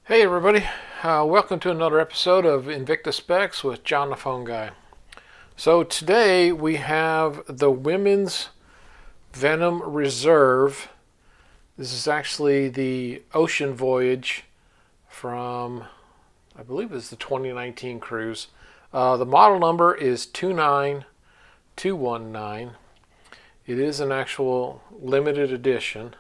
Hey everybody, welcome to another episode of Invicta Specs with John the Phone Guy. So today we have the Women's Venom Reserve. This is actually the Ocean Voyage from, I believe it's the 2019 cruise. The model number is 29219. It is an actual limited edition.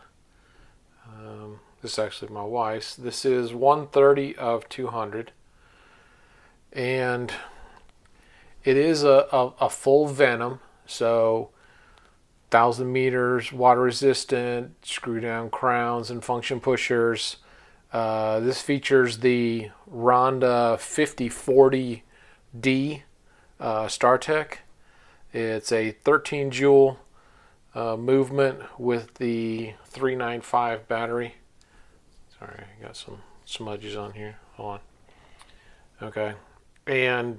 This is actually my wife's. This is 130 of 200. And it is a full Venom. So 1,000 meters, water resistant, screw down crowns and function pushers. This features the Ronda 5040D StarTech. It's a 13 joule movement with the 395 battery. Sorry, I got some smudges on here. Hold on. Okay. And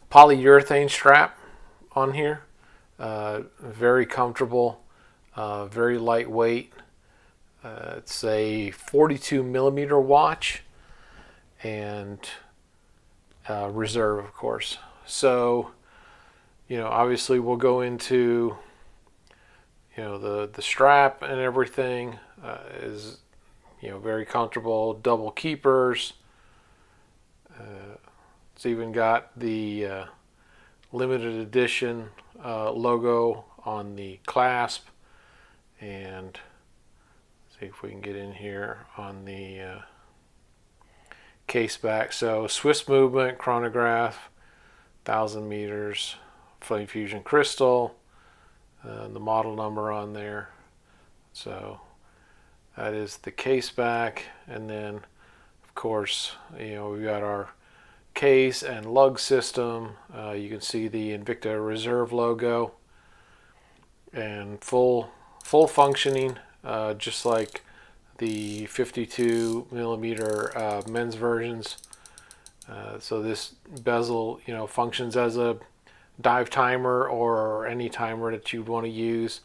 polyurethane strap on here. Very comfortable, very lightweight. It's a 42 millimeter watch and reserve, of course. So, obviously we'll go into, the strap and everything is, very comfortable. Double keepers. It's even got the limited edition logo on the clasp. And see if we can get in here on the case back. So Swiss movement, chronograph, 1,000 meters, flame fusion crystal, the model number on there. So that is the case back. And then of course, we've got our case and lug system. You can see the Invicta Reserve logo and full functioning, just like the 52 millimeter men's versions. So this bezel, functions as a dive timer or any timer that you'd want to use.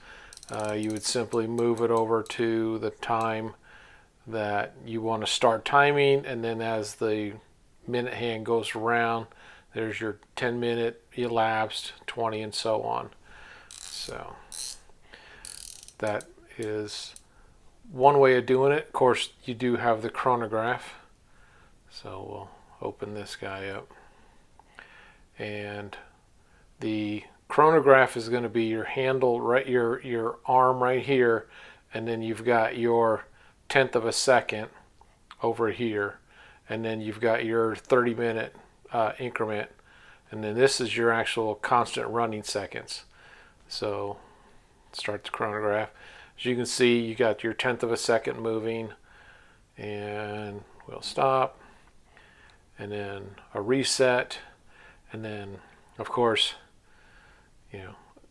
You would simply move it over to the time that you want to start timing, and then as the minute hand goes around, there's your 10-minute elapsed, 20, and so on. So that is one way of doing it. Of course, you do have the chronograph. So we'll open this guy up. And the chronograph is going to be your handle, right, your arm right here, and then you've got your 1/10 of a second over here, and then you've got your 30-minute increment, and then this is your actual constant running seconds. So start the chronograph. As you can see, you got your 1/10 of a second moving, and we'll stop, and then a reset, and then of course,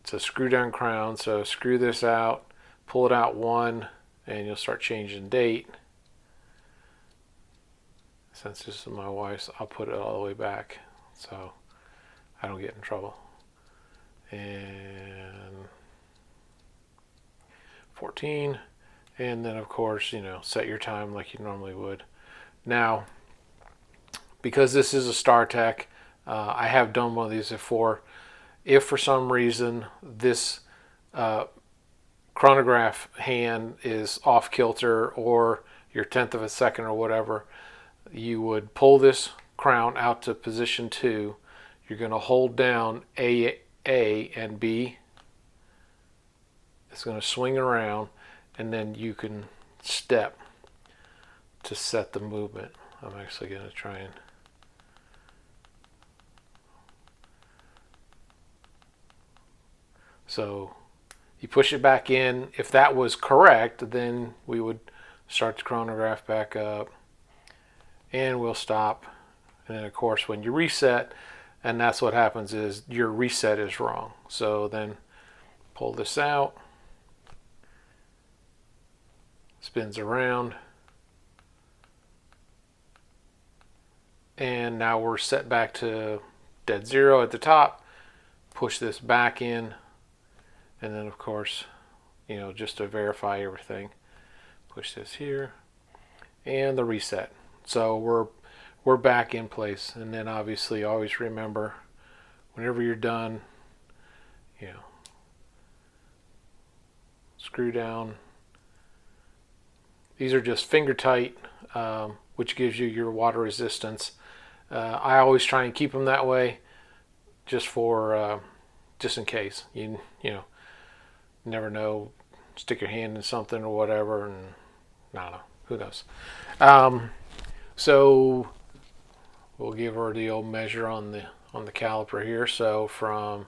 it's a screw down crown. So screw this out, pull it out one, and you'll start changing date. Since this is my wife's, I'll put it all the way back so I don't get in trouble. And 14, and then of course, set your time like you normally would. Now, because this is a StarTech, I have done one of these before. If for some reason this chronograph hand is off kilter, or your 1/10 of a second or whatever, you would pull this crown out to position 2. You're going to hold down A and B. It's going to swing around, and then you can step to set the movement. I'm actually going to try and so you push it back in. If that was correct, then we would start the chronograph back up, and we'll stop. And then of course when you reset, and that's what happens, is your reset is wrong. So then pull this out, spins around, and now we're set back to dead zero at the top. Push this back in, and then of course, just to verify everything, push this here, and the reset. So we're back in place. And then obviously always remember, whenever you're done, you know, screw down. These are just finger tight, which gives you your water resistance. I always try and keep them that way, just in case. You know, never know. Stick your hand in something or whatever, and I don't know. Who knows? So we'll give her the old measure on the caliper here. So from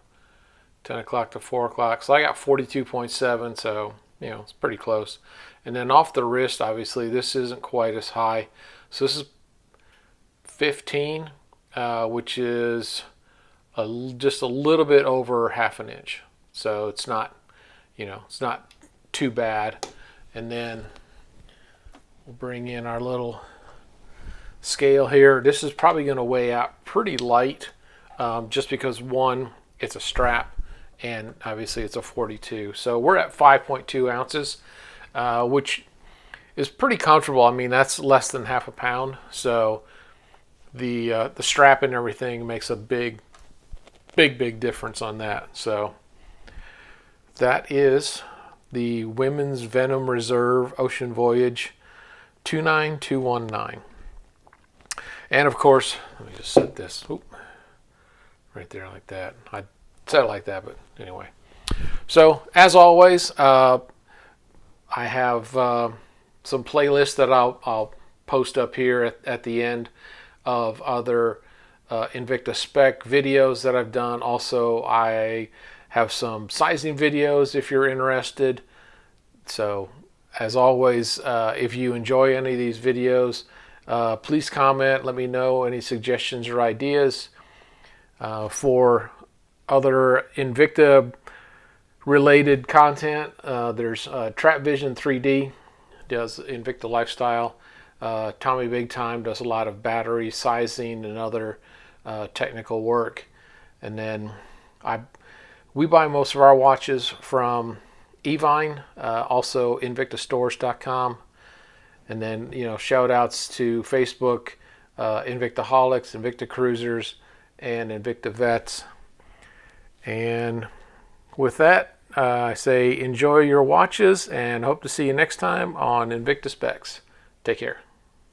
10 o'clock to 4 o'clock. So I got 42.7. So you know, it's pretty close. And then off the wrist, obviously this isn't quite as high. So this is 15, which is just a little bit over half an inch. So it's not, you know, it's not too bad. And then we'll bring in our little scale here. This is probably going to weigh out pretty light, just because one, it's a strap, and obviously it's a 42. So we're at 5.2 ounces, which is pretty comfortable. I mean, that's less than half a pound. So the strap and everything makes a big difference on that. So that is the Women's Venom Reserve Ocean Voyage 29219. And of course, let me just set this right there like that. I said it like that, but anyway. So as always, I have some playlists that I'll post up here at the end of other Invicta spec videos that I've done. Also, I have some sizing videos if you're interested. So as always, if you enjoy any of these videos, please comment, let me know any suggestions or ideas. For other Invicta related content, there's Trap Vision 3D, does Invicta Lifestyle. Tommy Big Time does a lot of battery sizing and other technical work. And then we buy most of our watches from Evine, also Invictastores.com. And then, you know, shout outs to Facebook, Invictaholics, Invictacruisers, and Invicta Vets. And with that, I say enjoy your watches and hope to see you next time on Invicta Specs. Take care.